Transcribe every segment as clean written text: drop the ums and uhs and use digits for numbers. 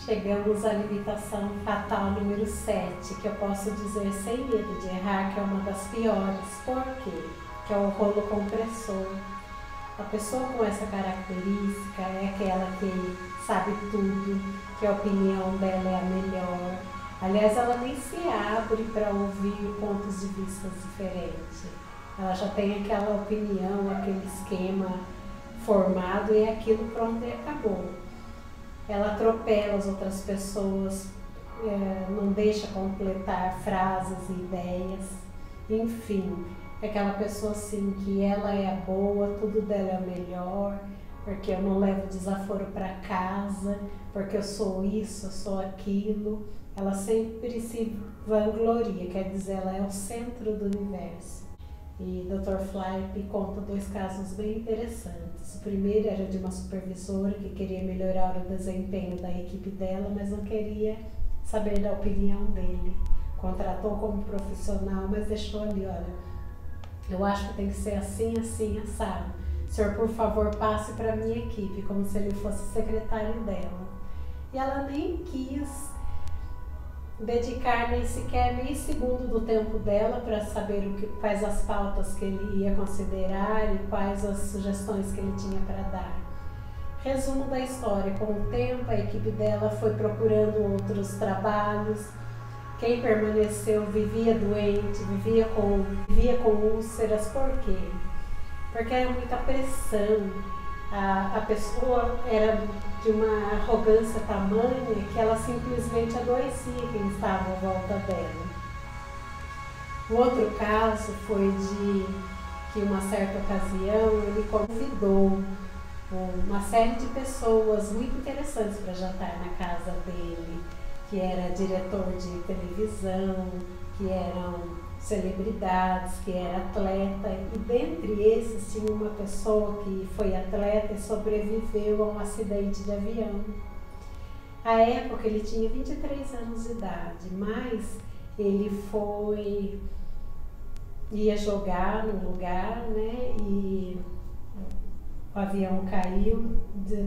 Chegamos à limitação fatal número 7, que eu posso dizer sem medo de errar que é uma das piores. Por quê? Que é o rolo compressor. A pessoa com essa característica é aquela que sabe tudo, que a opinião dela é a melhor. Aliás, ela nem se abre para ouvir pontos de vista diferentes. Ela já tem aquela opinião, aquele esquema formado e aquilo pronto e acabou. Ela atropela as outras pessoas, não deixa completar frases e ideias, enfim, é aquela pessoa assim que ela é a boa, tudo dela é melhor, porque eu não levo desaforo para casa, porque eu sou isso, eu sou aquilo. Ela sempre se vangloria, quer dizer, ela é o centro do universo. E Dr. Flipe conta 2 casos bem interessantes. O primeiro era de uma supervisora que queria melhorar o desempenho da equipe dela, mas não queria saber da opinião dele. Contratou como profissional, mas deixou ali, olha, eu acho que tem que ser assim, assim, assado. Senhor, por favor, passe para a minha equipe, como se ele fosse secretário dela. E ela nem quis dedicar nem sequer meio segundo do tempo dela para saber quais as pautas que ele ia considerar e quais as sugestões que ele tinha para dar. Resumo da história: com o tempo a equipe dela foi procurando outros trabalhos. Quem permaneceu vivia doente, vivia com úlceras. Por quê? Porque era muita pressão. A pessoa era de uma arrogância tamanha que ela simplesmente adoecia quem estava à volta dela. O outro caso foi de que, uma certa ocasião, ele convidou uma série de pessoas muito interessantes para jantar na casa dele, que era diretor de televisão, que eram celebridades, que era atleta, e dentre esses tinha uma pessoa que foi atleta e sobreviveu a um acidente de avião. À época ele tinha 23 anos de idade, mas ele ia jogar num lugar, né, e o avião caiu.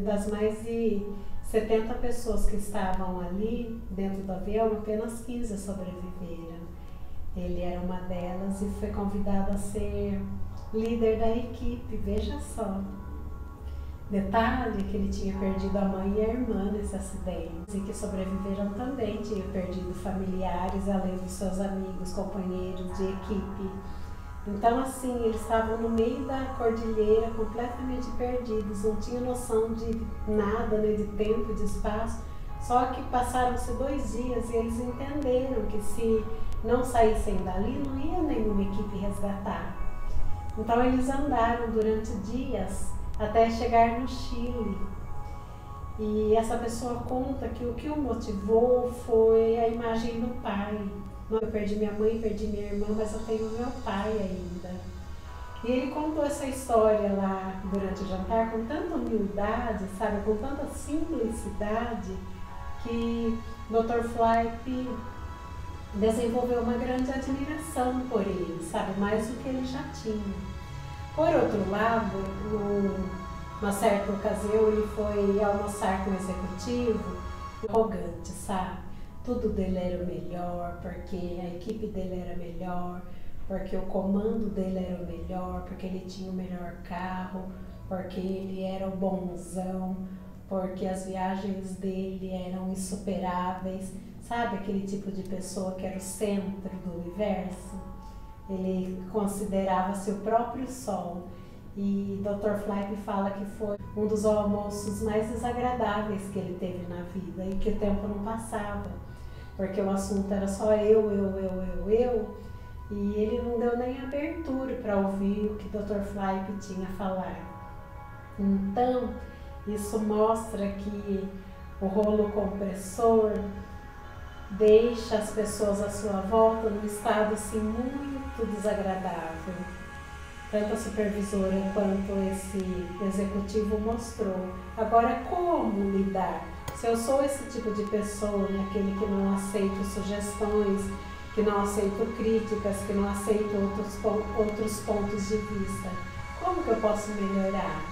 Das mais de 70 pessoas que estavam ali dentro do avião, apenas 15 sobreviveram. Ele era uma delas e foi convidado a ser líder da equipe, veja só. Detalhe que ele tinha perdido a mãe e a irmã nesse acidente, e que sobreviveram também, tinha perdido familiares, além dos seus amigos, companheiros de equipe. Então, assim, eles estavam no meio da cordilheira, completamente perdidos, não tinham noção de nada, né, de tempo, de espaço. Só que passaram-se 2 dias e eles entenderam que se não saíssem dali, não ia nenhuma equipe resgatar. Então eles andaram durante dias até chegar no Chile. E essa pessoa conta que o que o motivou foi a imagem do pai. Eu perdi minha mãe, perdi minha irmã, mas eu tenho meu pai ainda. E ele contou essa história lá durante o jantar com tanta humildade, sabe, com tanta simplicidade, que Dr. Flipe desenvolveu uma grande admiração por ele, sabe, mais do que ele já tinha. Por outro lado, numa certa ocasião, ele foi almoçar com o executivo, arrogante, sabe? Tudo dele era o melhor, porque a equipe dele era melhor, porque o comando dele era o melhor, porque ele tinha o melhor carro, porque ele era o bonzão, porque as viagens dele eram insuperáveis. Sabe aquele tipo de pessoa que era o centro do universo? Ele considerava-se o próprio sol. E Dr. Flipe fala que foi um dos almoços mais desagradáveis que ele teve na vida e que o tempo não passava, porque o assunto era só eu, e ele não deu nem abertura para ouvir o que Dr. Flipe tinha a falar. Então, isso mostra que o rolo compressor deixa as pessoas à sua volta num estado assim muito desagradável. Tanto a supervisora quanto esse executivo mostrou. Agora, como lidar? Se eu sou esse tipo de pessoa, né, aquele que não aceita sugestões, que não aceita críticas, que não aceita outros pontos de vista, como que eu posso melhorar?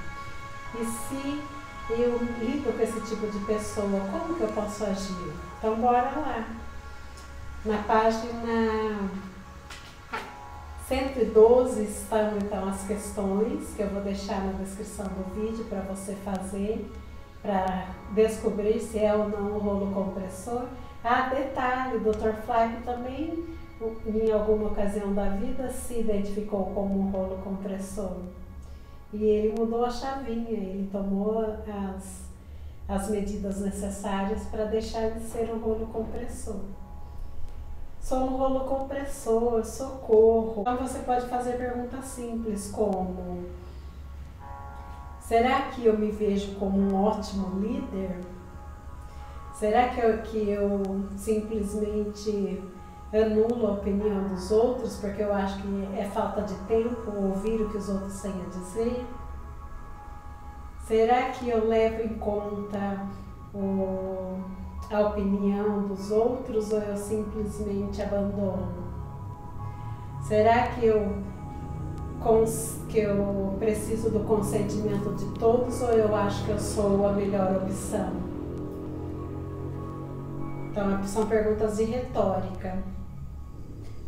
E se eu lido com esse tipo de pessoa, como que eu posso agir? Então bora lá. Na página 112 estão então as questões que eu vou deixar na descrição do vídeo para você fazer, para descobrir se é ou não o rolo compressor. Ah, detalhe, o Dr. Flávio também, em alguma ocasião da vida, se identificou como um rolo compressor. E ele mudou a chavinha, ele tomou as medidas necessárias para deixar de ser um rolo compressor. Sou um rolo compressor, socorro. Então você pode fazer perguntas simples como: será que eu me vejo como um ótimo líder? Será que eu simplesmente anulo a opinião dos outros porque eu acho que é falta de tempo ouvir o que os outros têm a dizer? Será que eu levo em conta a opinião dos outros ou eu simplesmente abandono? Será que eu preciso do consentimento de todos ou eu acho que eu sou a melhor opção? Então, são perguntas de retórica.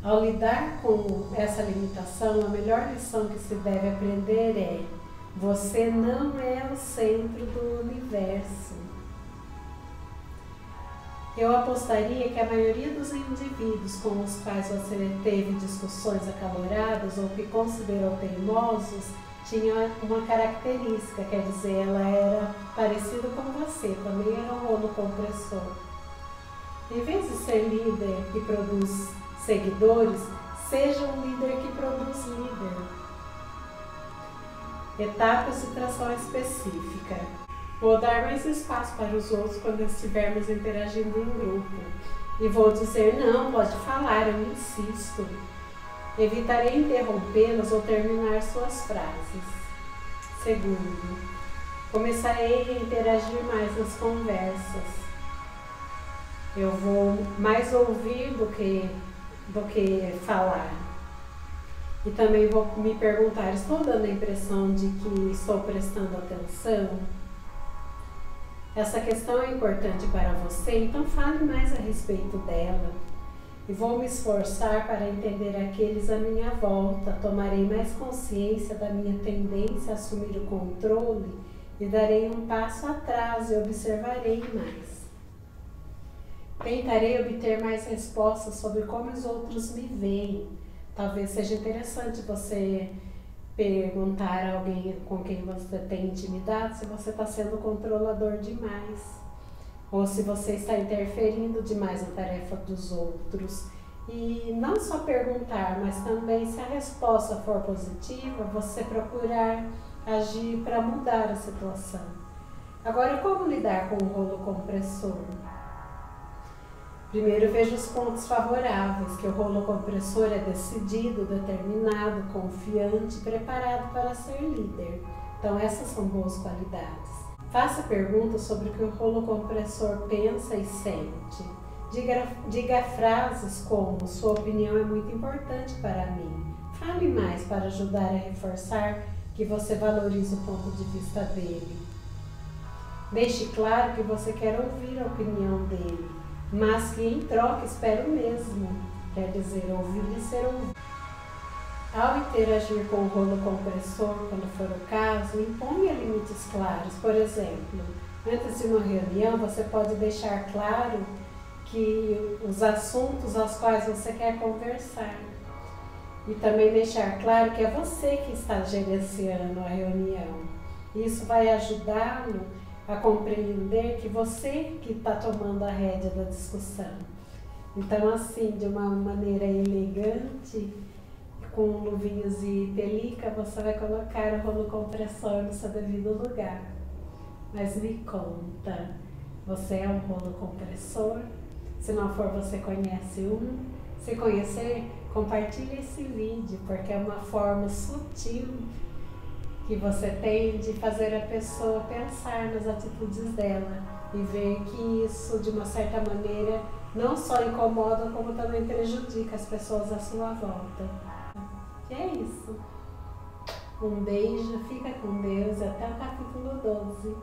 Ao lidar com essa limitação, a melhor lição que se deve aprender é: você não é o centro do universo. Eu apostaria que a maioria dos indivíduos com os quais você teve discussões acaloradas ou que considerou teimosos tinha uma característica, quer dizer, ela era parecida com você, também era um rolo compressor. Em vez de ser líder que produz seguidores, seja um líder que produz líder. Etapas de tração específica. Vou dar mais espaço para os outros quando estivermos interagindo em grupo. E vou dizer: não, pode falar, eu insisto. Evitarei interrompê-las ou terminar suas frases. Segundo, começarei a interagir mais nas conversas. Eu vou mais ouvir do que falar. E também vou me perguntar: estou dando a impressão de que estou prestando atenção? Essa questão é importante para você, então fale mais a respeito dela. E vou me esforçar para entender aqueles à minha volta, tomarei mais consciência da minha tendência a assumir o controle e darei um passo atrás e observarei mais. Tentarei obter mais respostas sobre como os outros me veem. Talvez seja interessante você perguntar a alguém com quem você tem intimidade se você está sendo controlador demais ou se você está interferindo demais na tarefa dos outros. E não só perguntar, mas também, se a resposta for positiva, você procurar agir para mudar a situação. Agora, como lidar com o rolo compressor? Primeiro, veja os pontos favoráveis, que o rolo compressor é decidido, determinado, confiante, preparado para ser líder. Então, essas são boas qualidades. Faça perguntas sobre o que o rolo compressor pensa e sente. Diga frases como: sua opinião é muito importante para mim. Fale mais para ajudar a reforçar que você valoriza o ponto de vista dele. Deixe claro que você quer ouvir a opinião dele, mas que em troca espera o mesmo, quer dizer, ouvir e ser ouvido. Ao interagir com o rolo compressor, quando for o caso, imponha limites claros. Por exemplo, antes de uma reunião, você pode deixar claro que os assuntos aos quais você quer conversar. E também deixar claro que é você que está gerenciando a reunião. Isso vai ajudá-lo a compreender que você que está tomando a rédea da discussão. Então, assim, de uma maneira elegante, com luvinhas de pelica, você vai colocar o rolo compressor no seu devido lugar. Mas me conta, você é um rolo compressor? Se não for, você conhece um? Se conhecer, compartilhe esse vídeo, porque é uma forma sutil que você tem de fazer a pessoa pensar nas atitudes dela e ver que isso, de uma certa maneira, não só incomoda, como também prejudica as pessoas à sua volta. E é isso. Um beijo, fica com Deus e até o capítulo 12.